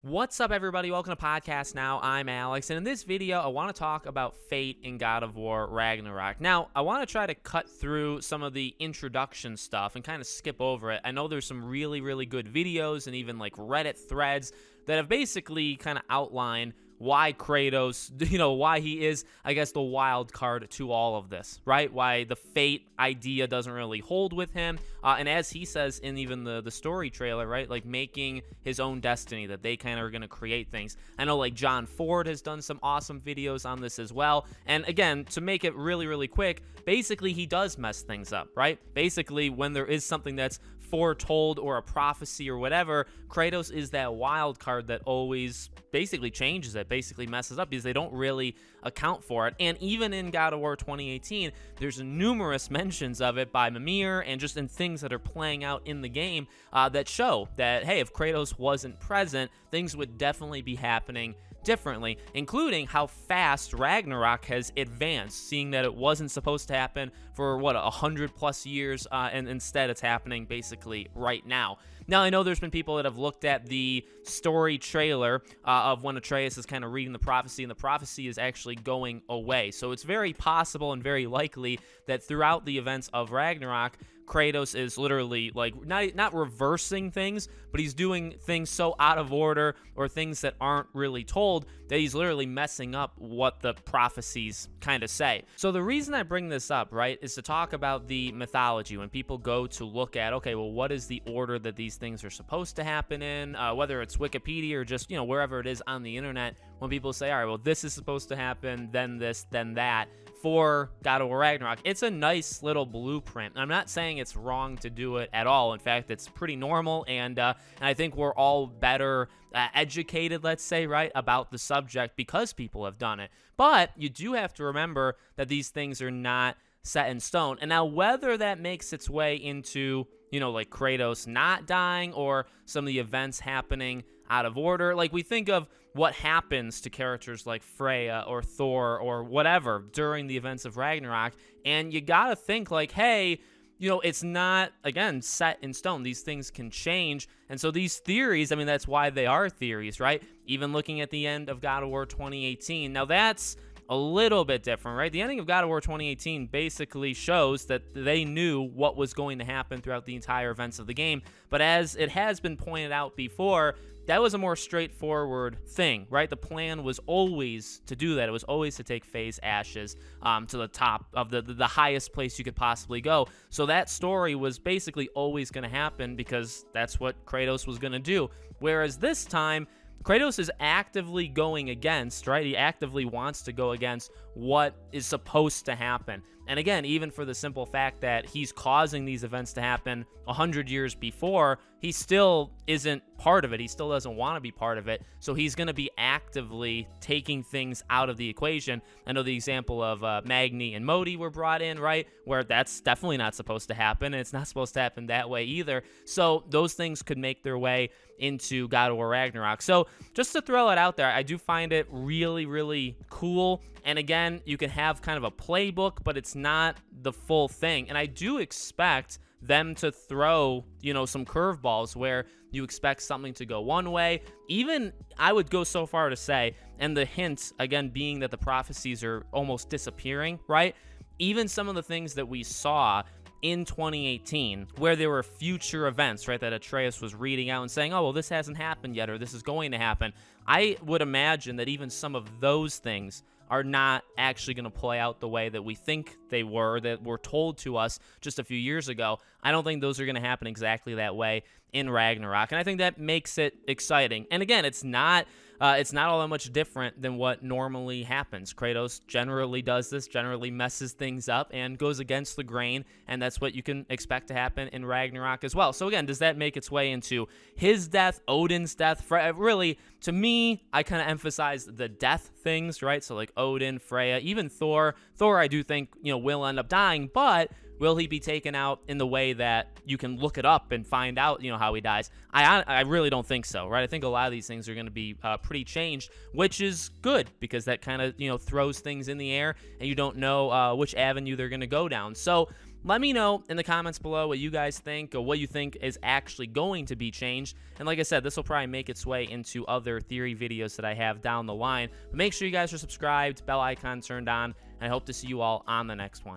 What's up, everybody? Welcome to Podcast Now. I'm Alex, and in this video, I want to talk about fate in God of War Ragnarok. Now, I want to try to cut through some of the introduction stuff and kind of skip over it. I know there's some really good videos and even like Reddit threads that have basically kind of outlined why Kratos, why he is, I guess, the wild card to all of this, right? Why the fate idea doesn't really hold with him. And as he says in even the story trailer, right? Like making his own destiny, that they kind of are going to create things. I know like John Ford has done some awesome videos on this as well. And again, to make it really quick, basically he does mess things up, right? Basically, when there is something that's foretold or a prophecy or whatever, Kratos is that wild card that always basically changes it, basically messes up, because they don't really account for it. And even in God of War 2018, there's numerous mentions of it by Mimir and just in things that are playing out in the game that show that, hey, if Kratos wasn't present, things would definitely be happening differently, including how fast Ragnarok has advanced, seeing that it wasn't supposed to happen for 100+ years, and instead it's happening basically right now. Now, I know there's been people that have looked at the story trailer of when Atreus is kind of reading the prophecy, and the prophecy is actually going away. So it's very possible and very likely that throughout the events of Ragnarok, Kratos is literally like not reversing things, but he's doing things so out of order or things that aren't really told that he's literally messing up what the prophecies kind of say. So the reason I bring this up, right, is to talk about the mythology. When people go to look at, okay, well, what is the order that these things are supposed to happen in, whether it's Wikipedia or just, wherever it is on the internet, when people say, all right, well, this is supposed to happen, then this, then that, for God of War Ragnarok, it's a nice little blueprint. I'm not saying it's wrong to do it at all. In fact, it's pretty normal, and I think we're all better educated, let's say, right, about the subject because people have done it. But you do have to remember that these things are not set in stone. And now whether that makes its way into, like Kratos not dying or some of the events happening out of order, like we think of what happens to characters like Freya or Thor or whatever during the events of Ragnarok, and you gotta think like, hey, it's not, again, set in stone. These things can change. And so these theories, I mean, that's why they are theories, right? Even looking at the end of God of War 2018. Now, that's a little bit different, right? The ending of God of War 2018 basically shows that they knew what was going to happen throughout the entire events of the game. But as it has been pointed out before, that was a more straightforward thing, right? The plan was always to do that. It was always to take Faye's ashes to the top of the highest place you could possibly go. So that story was basically always going to happen because that's what Kratos was going to do. Whereas this time, Kratos is actively going against, right? He actively wants to go against what is supposed to happen. And again, even for the simple fact that he's causing these events to happen 100 years before, he still isn't part of it. He still doesn't want to be part of it. So he's going to be actively taking things out of the equation. I know the example of Magni and Modi were brought in, right? Where that's definitely not supposed to happen. And it's not supposed to happen that way either. So those things could make their way into God of War Ragnarok. So just to throw it out there, I do find it really cool. And again, you can have kind of a playbook, but it's not the full thing. And I do expect them to throw, some curveballs where you expect something to go one way. Even, I would go so far to say, and the hint, again, being that the prophecies are almost disappearing, right? Even some of the things that we saw in 2018, where there were future events, right, that Atreus was reading out and saying, oh, well, this hasn't happened yet, or this is going to happen. I would imagine that even some of those things are not actually going to play out the way that we think they were, that were told to us just a few years ago. I don't think those are going to happen exactly that way in Ragnarok, and I think that makes it exciting. And again, it's not all that much different than what normally happens. Kratos generally does this, generally messes things up, and goes against the grain, and that's what you can expect to happen in Ragnarok as well. So again, does that make its way into his death, Odin's death? Really, to me, I kind of emphasize the death things, right? So like Odin, Freya, even Thor. Thor, I do think, will end up dying, but will he be taken out in the way that you can look it up and find out, how he dies? I really don't think so, right? I think a lot of these things are going to be pretty changed, which is good because that kind of, throws things in the air and you don't know which avenue they're going to go down. So let me know in the comments below what you guys think, or what you think is actually going to be changed. And like I said, this will probably make its way into other theory videos that I have down the line. But make sure you guys are subscribed, bell icon turned on, and I hope to see you all on the next one.